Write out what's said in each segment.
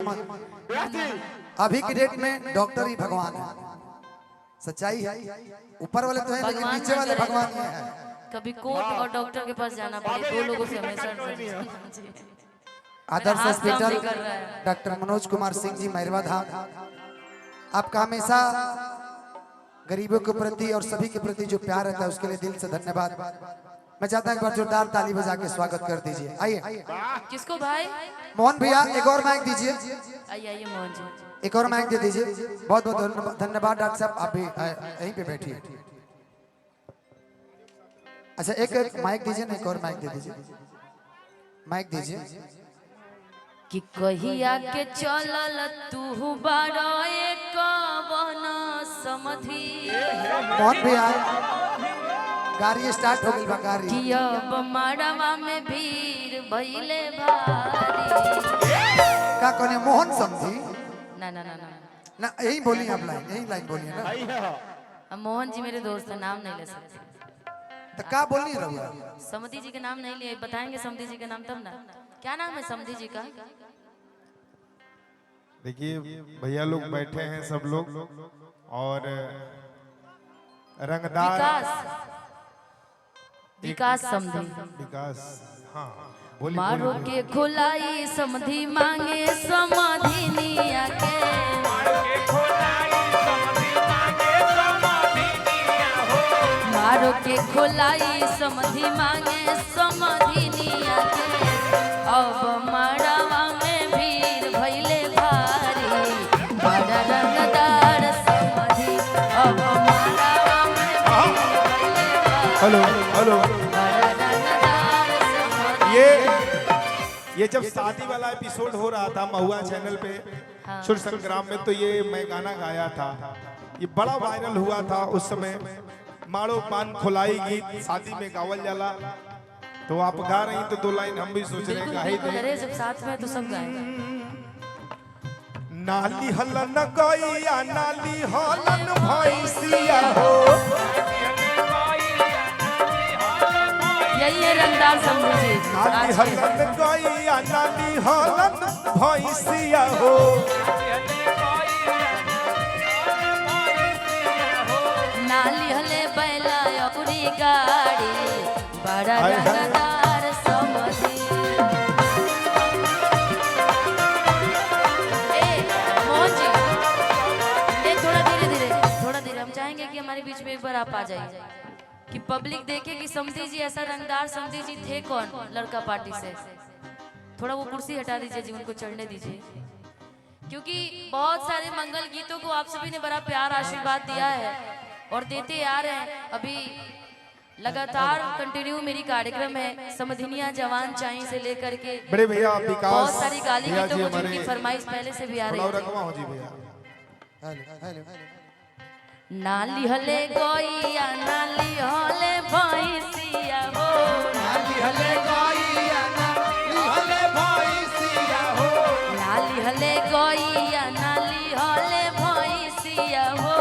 मत। अभी की डेट में डॉक्टर ही भगवान है, सच्चाई है। ऊपर वाले तो है लेकिन नीचे वाले भगवान ही है। कभी कोर्ट और डॉक्टर के पास जाना पड़े, दो लोगों से हमेशा। आदर्श हॉस्पिटल डॉक्टर मनोज कुमार सिंह जी मैरवा धाम, आपका हमेशा गरीबों के प्रति और सभी के प्रति जो प्यार रहता है उसके लिए दिल से धन्यवाद। मैं चाहता हूं एक बार जोरदार ताली बजा के स्वागत कर दीजिए। आइए। किसको भाई? मोहन भैया एक और माइक दीजिए। आइए मोहन जी, एक और माइक दे दीजिए। बहुत बहुत धन्यवाद डॉक्टर साहब, आप भी यहीं पे बैठिए। अच्छा एक माइक दीजिए ना, एक और माइक दे दीजिए। माइक दीजिए। कि कहिया के चलल तू बड़ा एक बना समधी। मोहन भैया गाड़ी स्टार्ट हो गई बा गाड़ी। कि अब मड़वा में भीड़ भइले भारी। का कहने मोहन समझी? ना ना ना ना ना यही बोली आप लाइन, यही लाइन बोलिए ना। अब मोहन जी मेरे दोस्त हैं, नाम नहीं ले सकते। तो क्या बोलनी रहुआ? समधी जी के नाम नहीं लिए, बताएंगे समधी जी के नाम तब ना। क्या नाम है समधी जी का? देखिए भैया लोग बैठे हैं सब लोग, और रंगदार विकास समधी। विकास, हाँ बोलिए। मारो के खुलाई समधी मांगे समाधिनिया के। मारो के खुलाई समधी मांगे समाधिनिया के। अब मड़वा में भीड़ भइले भारी, बड़ा रंगदार समधी। अब मड़वा में भीड़ भइले भारी, हेलो हेलो। बड़ा रंगदार समधी। ये जब शादी वाला एपिसोड हो रहा था महुआ चैनल पे, सुर संग्राम में, तो ये मैं गाना गाया था, ये बड़ा वायरल हुआ था उस समय। मारो पान खुलाई गीत शादी में गावल जाला, तो आप गा रही तो दो लाइन हम भी सोच रहे गा ही दे। जब साथ में तो सब गाएंगे। नाली हलन गैया नाली हलन भैंसिया हो। यही है रंगदार समधी जी। नाली हलन गैया नाली हलन भैंसिया हो। नाली हले बैला अपनी गाड़ी, बड़ा रंगदार समधी। मोहन जी थोड़ा धीरे धीरे, थोड़ा धीरे। हम चाहेंगे कि हमारे बीच में एक बार आप आ जाइए, कि पब्लिक देखे कि समधी जी ऐसा रंगदार समधी जी थे कौन लड़का पार्टी से। थोड़ा वो कुर्सी हटा दीजिए जी, उनको चढ़ने दीजिए, क्योंकि बहुत सारे मंगल गीतों को आप सभी ने बड़ा प्यार आशीर्वाद दिया है और देते आ रहे हैं। अभी लगातार कंटिन्यू मेरी कार्यक्रम है, समधिनिया जवान चाई से लेकर के बड़े भैया विकास, बहुत सारी गाली भैया गीतों जी को हमारे जिनकी फरमाइश पहले से भी आ रही है। जी भैया नाली हले गोइया नाली हले भैंसिया हो। नाली हले गैया नाली हले भैंसिया हो। नाली हले गोइया नाली हले भैंसिया हो।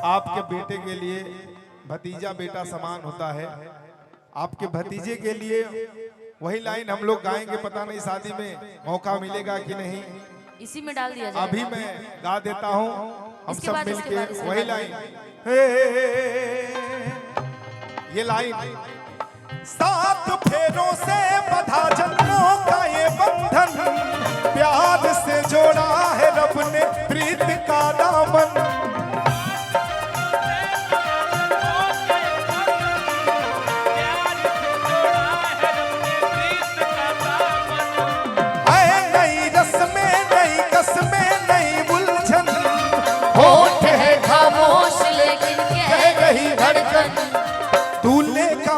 आपके बेटे के लिए भतीजा बेटा समान होता है। आपके भतीजे के लिए वही लाइन हम लोग गाएंगे, पता नहीं शादी में मौका मिलेगा कि नहीं, इसी में डाल दिया जाए। अभी मैं गा देता हूँ, हम सब मिलके वही लाइन। ये लाइन, सात फेरों से बंधा जन्मों का ये बंधन, प्यार से जोड़ा है रब ने प्रीत का दामन।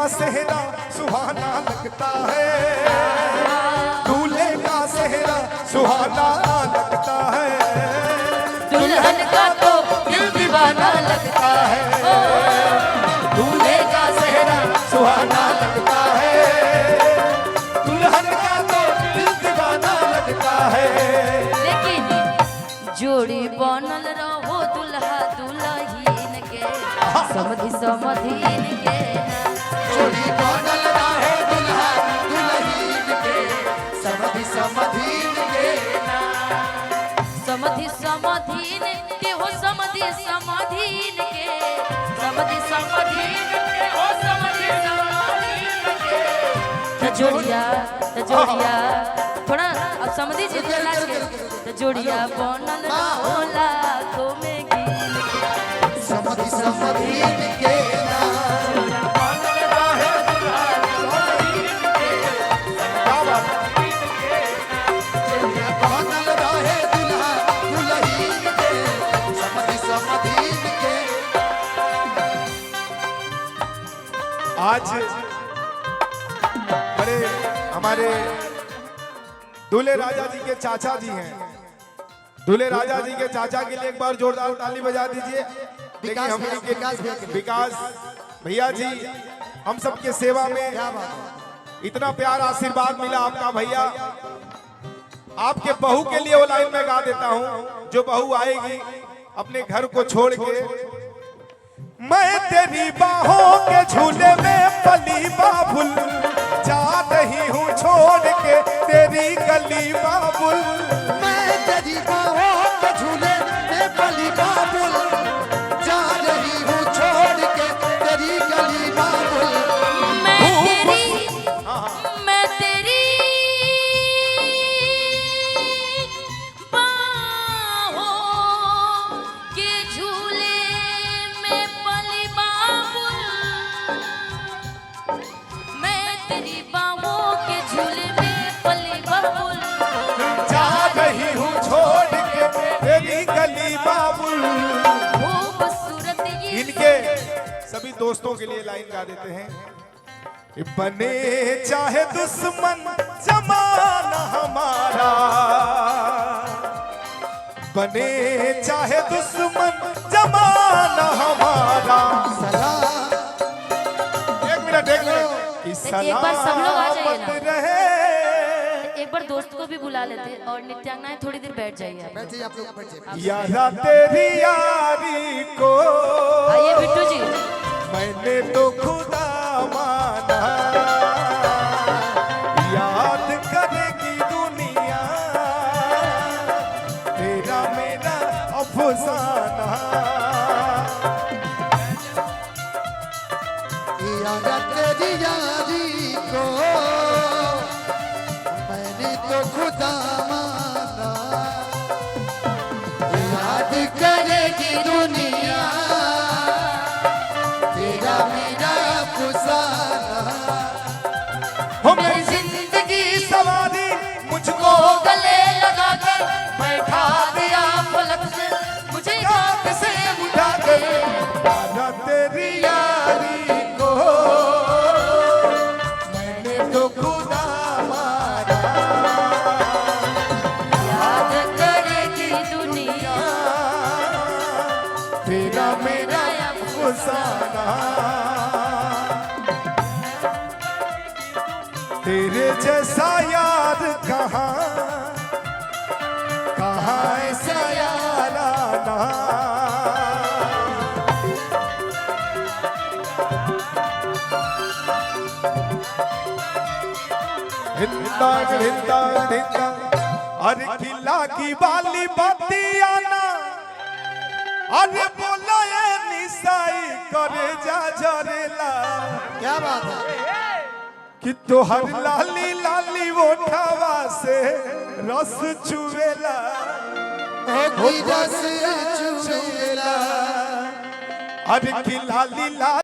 सेहरा सुहाना लगता है, दूल्हे का सेहरा सुहाना लगता है, दुल्हन का तो दिल दीवाना लगता है। दूल्हे का सेहरा सुहाना लगता है, दुल्हन का तो दिल दीवाना लगता है। लेकिन जोड़ी बनल रहो दुल्हा दुल्हीन के, समधी समधीन के। जोड़ी बनल रहे दुल्हा समधि समधीन के, समधि समधीन के, ओ समधि समधीन के। तजोड़िया तजोड़िया, थोड़ा अब समधि जी को नाच के। तजोड़िया बनल रहो लाखों में गिन के, समधि समधीन के आज बड़े हमारे दूल्हे राजा जी के चाचा जी हैं। दूल्हे राजा जी के चाचा के लिए एक बार जोरदार ताली बजा दीजिए। देखिए हमारे विकास भैया जी हम सबके सेवा में इतना प्यार आशीर्वाद मिला आपका भैया। आपके बहू के लिए वो लाइन में गा देता हूँ, जो बहू आएगी अपने घर को छोड़ के। मैं तेरी बाहों के झूले में पली बाबुल, जा रही हूँ छोड़ के तेरी गली बाबुल। मैं तेरी बाहों के झूले में पली बाबुल, जा रही हूँ छोड़ के तेरी गली बाबुल। मैं तेरी बाहों के झूले में पली बाबुल, मैं तेरी बाहों के झूले में पली बाबुल, जा रही हूँ छोड़ के तेरी गली बाबुल। खूबसूरत ये इनके सभी दोस्तों के लिए लाइन गा देते हैं। बने चाहे दुश्मन जमाना हमारा, बने चाहे दुश्मन जमाना हमारा। एक मिनट एक बार सब लोग आ जाइए ना। रहे एक बार दोस्त को भी बुला लेते और नित्यांगनाएं थोड़ी देर बैठ जाइए आप। बैठ जाइए आप लोग, बैठ जाइए। यारा तेरी यारी को आइए बिट्टू जी। मैंने तो खुदा माना, याद करेगी दुनिया तेरा मेरा अफसाना। याद तेरी यारी को मैंने तो खुदा माना, याद करेगी दुनिया तेरा मेरा अफसाना। हो मेरी जिंदगी सवारी मुझको गले लगा के बैठा दिया पलक से मुझे याद से उठा के। यारा तेरी यारी को मैंने तो खुदा माना, याद करेगी दुनिया तेरा मेरा अफसाना। तेरे जैसा यार कहाँ कहाँ ऐसा यार आना। हिंदा हिंदा हिंदा अरे खिला की बाली बाती आना, अरे बोला ये निसाई करे जा जरेला। क्या बात है? कि तोहर लाली लाली ओठावा से रस चुवेला, ओ की रस चुवेला। अरे की लाली लाली